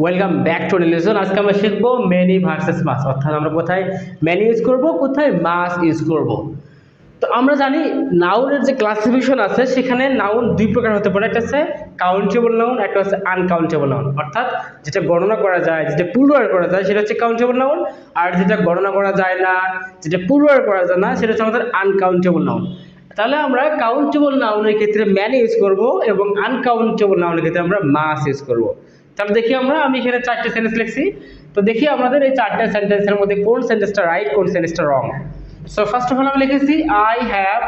Welcome back to lesson. আজকে আমরা শিখবো মেনি ভার্সেস মাস, অর্থাৎ আমরা কোথায় মেনি ইউজ করব, কোথায় মাস ইউজ করব। তো আমরা জানি নাউনের যে ক্লাসিফিকেশন আছে সেখানে নাউন দুই প্রকার হতে পারে, একটা হচ্ছে কাউন্টেবল নাউন, একটা হচ্ছে আনকাউন্টেবল নাউন। অর্থাৎ যেটা গণনা করা যায়, যেটা প্লুরাল করা যায় সেটা হচ্ছে কাউন্টেবল নাউন, আর যেটা গণনা করা যায় না, যেটা প্লুরাল করা যায় না সেটা হচ্ছে আমাদের আনকাউন্টেবল নাউন। তাহলে আমরা কাউন্টেবল নাউনের ক্ষেত্রে ম্যানি ইউজ করব এবং আনকাউন্টেবল নাউনের ক্ষেত্রে আমরা মাস ইউজ করব। তাহলে দেখি আমি এখানে চারটে সেন্টেন্স লিখছি। তো দেখি আমাদের এই চারটে সেন্টেন্সের মধ্যে কোন সেন্টেন্সটা রাইট, কোন সেন্টেন্সটা রং। সো ফার্স্ট অফ অল আমি লিখেছি আই হ্যাভ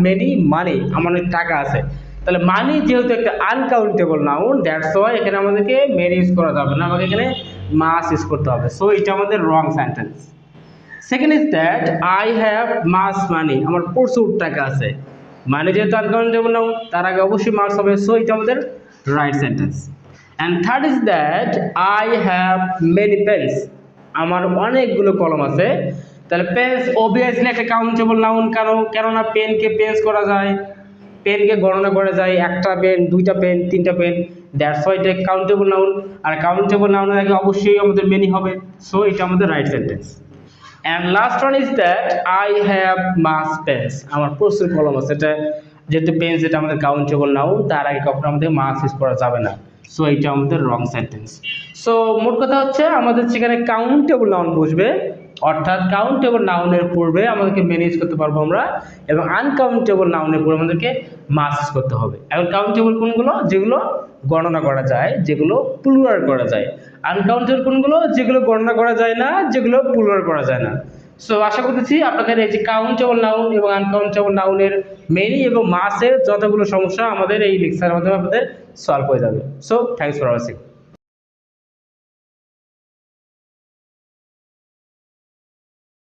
মেনি মানি, আমার অনেক টাকা আছে। তাহলে মানি যেহেতু একটা আনকাউন্টেবল নাউন, দ্যাটস ওয়াই এখানে আমাদেরকে মেনি ইউজ করা যাবে না, আমাকে এখানে মাস ইউজ করতে হবে। সো এটা আমাদের wrong sentence. Second is that I have much money, আমার প্রচুর টাকা আছে। মানে যেহেতু আনকাউন্টেবল নাউন, তার আগে অবশ্যই মাস হবে। সো এটা আমাদের right sentence. And third is that I have many pens, আমার অনেকগুলো কলম আছে। তাহলে পেন্স অবভিয়াসলি একটা কাউন্টেবল নাউন, কেননা পেনকে পেন্স করা যায়, পেনকে গণনা করা যায়, একটা পেন, দুইটা পেন, তিনটা পেন, দ্যাটস ওয়াই এটা কাউন্টেবল নাউন। আর কাউন্টেবল নাউনের আগে অবশ্যই আমাদের মেনি হবে। সো এটা আমাদের right sentence. And last one is that I have mass pens, আমার প্রচুর কলম আছে। এটা যেহেতু পেন্স এটা আমাদের কাউন্টেবল নাউন, তার আগে কখনো আমাদের মাস ইউজ করা যাবে না। সো এটা আমাদের রং সেন্টেন্স। সো মোট কথা হচ্ছে আমাদের সেখানে কাউন্টেবল নাউন বসবে, অর্থাৎ কাউন্টেবল নাউনের পূর্বে আমাদেরকে মেনি ইউজ করতে পারবো আমরা, এবং আনকাউন্টেবল নাউনের পূর্বে আমাদেরকে মাস ইউজ করতে হবে। এখন কাউন্টেবল কোনগুলো? যেগুলো গণনা করা যায়, যেগুলো প্লুরাল করা যায়। আনকাউন্টেবল কোনগুলো? যেগুলো গণনা করা যায় না, যেগুলো প্লুরাল করা যায় না। সো আশা করতেছি আপনাদের এই যে কাউন্টেবল নাউন এবং আনকাউন্টেবল নাউনের মেনি এবং মাসের যতগুলো সমস্যা আমাদের এই লেকচারের মাধ্যমে আপনাদের সলভ হয়ে যাবে। So thanks for watching.